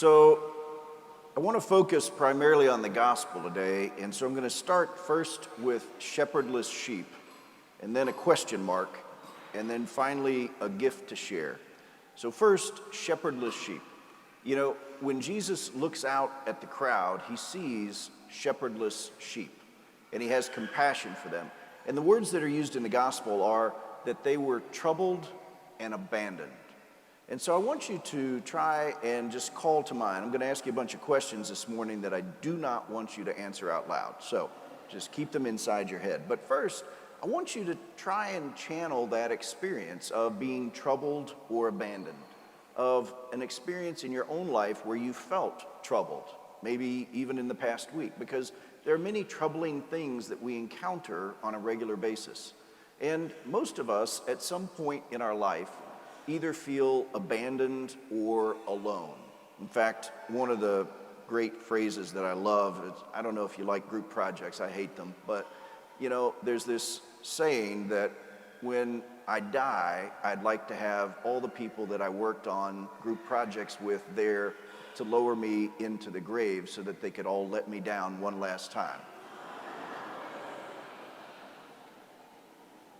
So I want to focus primarily on the gospel today, and so I'm going to start first with shepherdless sheep, and then a question mark, and then finally a gift to share. So first, shepherdless sheep. You know, when Jesus looks out at the crowd, he sees shepherdless sheep, and he has compassion for them. And the words that are used in the gospel are that they were troubled and abandoned. And so I want you to try and just call to mind. I'm going to ask you a bunch of questions this morning that I do not want you to answer out loud. So just keep them inside your head. But first, I want you to try and channel that experience of being troubled or abandoned, of an experience in your own life where you felt troubled, maybe even in the past week, because there are many troubling things that we encounter on a regular basis. And most of us, at some point in our life, either feel abandoned or alone. In fact, one of the great phrases that I love is, I don't know if you like group projects, I hate them, but you know, there's this saying that when I die, I'd like to have all the people that I worked on group projects with there to lower me into the grave so that they could all let me down one last time.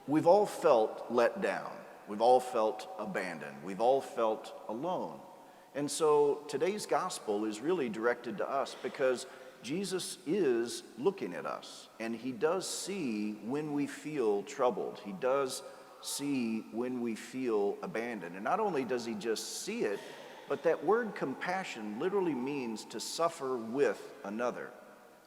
We've all felt let down. We've all felt abandoned. We've all felt alone. And so today's gospel is really directed to us because Jesus is looking at us, and he does see when we feel troubled. He does see when we feel abandoned. And not only does he just see it, but that word compassion literally means to suffer with another.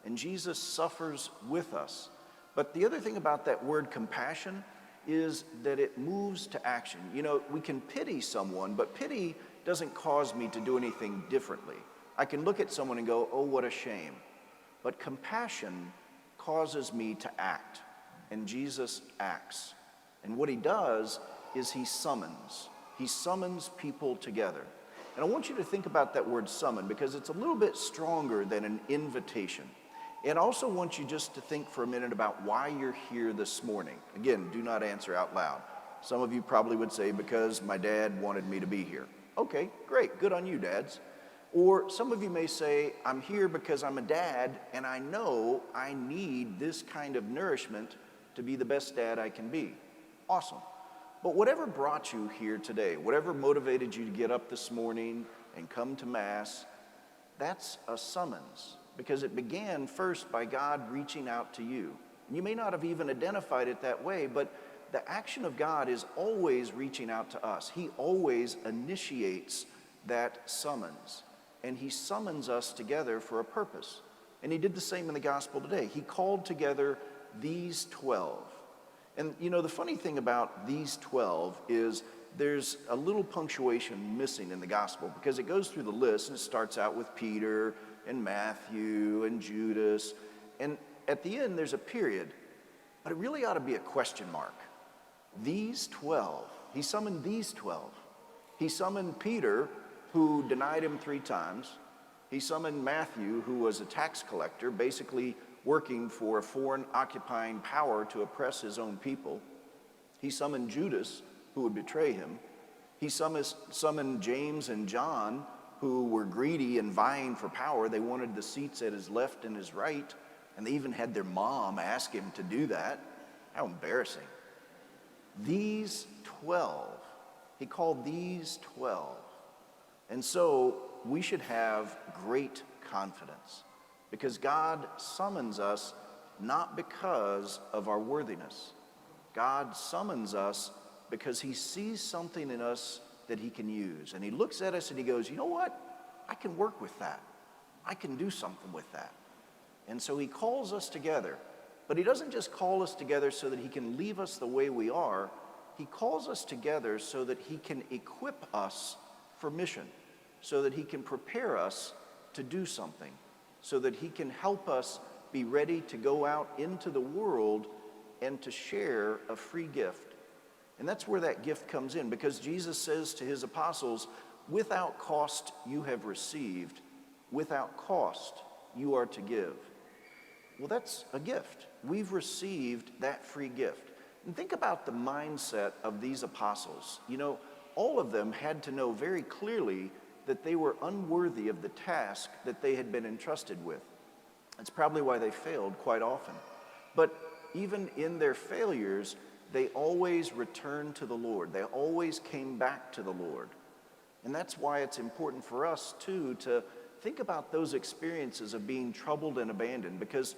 And Jesus suffers with us. But the other thing about that word compassion is that it moves to action. You know, we can pity someone, but pity doesn't cause me to do anything differently. I can look at someone and go, oh, what a shame. But compassion causes me to act, and Jesus acts. And what he does is he summons. He summons people together. And I want you to think about that word summon because it's a little bit stronger than an invitation. And I also want you just to think for a minute about why you're here this morning. Again, do not answer out loud. Some of you probably would say, because my dad wanted me to be here. Okay, great, good on you, dads. Or some of you may say, I'm here because I'm a dad and I know I need this kind of nourishment to be the best dad I can be. Awesome. But whatever brought you here today, whatever motivated you to get up this morning and come to Mass, that's a summons. Because it began first by God reaching out to you. You may not have even identified it that way, but the action of God is always reaching out to us. He always initiates that summons. And he summons us together for a purpose. And he did the same in the gospel today. He called together these 12. And you know, the funny thing about these 12 is there's a little punctuation missing in the gospel because it goes through the list and it starts out with Peter and Matthew and Judas. And at the end, there's a period, but it really ought to be a question mark. These 12, he summoned these 12. He summoned Peter, who denied him 3 times. He summoned Matthew, who was a tax collector, basically working for a foreign occupying power to oppress his own people. He summoned Judas, who would betray him. He summoned James and John, who were greedy and vying for power. They wanted the seats at his left and his right, and they even had their mom ask him to do that. How embarrassing. These 12, he called these 12. And so we should have great confidence because God summons us not because of our worthiness. God summons us because he sees something in us that he can use. And he looks at us and he goes, you know what? I can work with that. I can do something with that. And so he calls us together. But he doesn't just call us together so that he can leave us the way we are. He calls us together so that he can equip us for mission, so that he can prepare us to do something, so that he can help us be ready to go out into the world and to share a free gift. And that's where that gift comes in, because Jesus says to his apostles, without cost you have received, without cost you are to give. Well, that's a gift. We've received that free gift. And think about the mindset of these apostles. You know, all of them had to know very clearly that they were unworthy of the task that they had been entrusted with. That's probably why they failed quite often. But even in their failures, they always returned to the Lord. They always came back to the Lord. And that's why it's important for us, too, to think about those experiences of being troubled and abandoned, because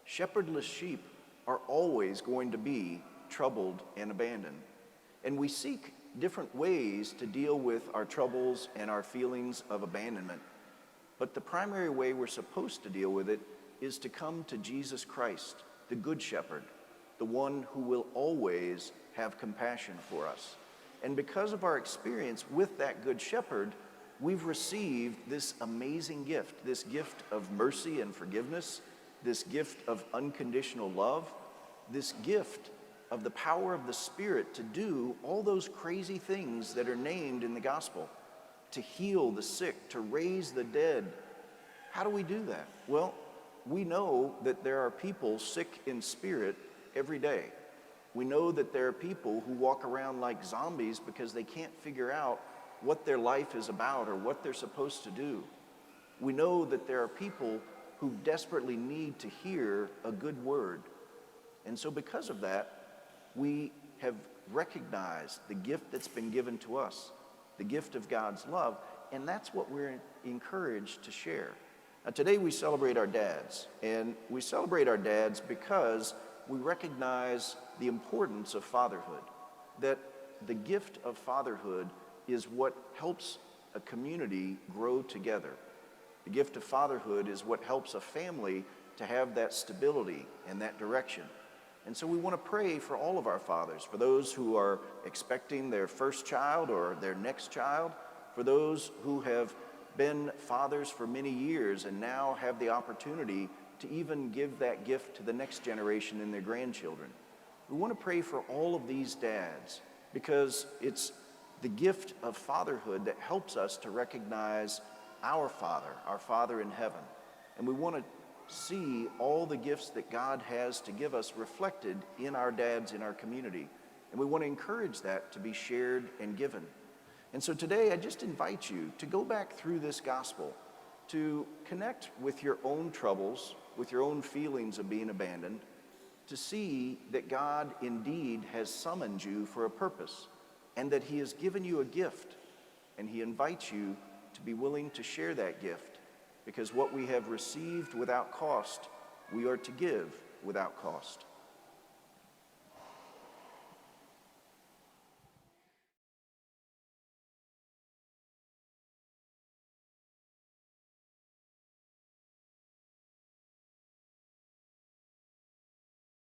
shepherdless sheep are always going to be troubled and abandoned. And we seek different ways to deal with our troubles and our feelings of abandonment. But the primary way we're supposed to deal with it is to come to Jesus Christ, the Good Shepherd, the one who will always have compassion for us. And because of our experience with that Good Shepherd, we've received this amazing gift, this gift of mercy and forgiveness, this gift of unconditional love, this gift of the power of the Spirit to do all those crazy things that are named in the gospel, to heal the sick, to raise the dead. How do we do that? Well, we know that there are people sick in spirit every day. We know that there are people who walk around like zombies because they can't figure out what their life is about or what they're supposed to do. We know that there are people who desperately need to hear a good word. And so because of that, we have recognized the gift that's been given to us, the gift of God's love, and that's what we're encouraged to share. Now, today we celebrate our dads, and we celebrate our dads because we recognize the importance of fatherhood, that the gift of fatherhood is what helps a community grow together. The gift of fatherhood is what helps a family to have that stability and that direction. And so we want to pray for all of our fathers, for those who are expecting their first child or their next child, for those who have been fathers for many years and now have the opportunity to even give that gift to the next generation and their grandchildren. We want to pray for all of these dads because it's the gift of fatherhood that helps us to recognize our Father in heaven. And we want to see all the gifts that God has to give us reflected in our dads in our community. And we want to encourage that to be shared and given. And so today I just invite you to go back through this gospel, to connect with your own troubles, with your own feelings of being abandoned, to see that God indeed has summoned you for a purpose and that he has given you a gift, and he invites you to be willing to share that gift, because what we have received without cost, we are to give without cost.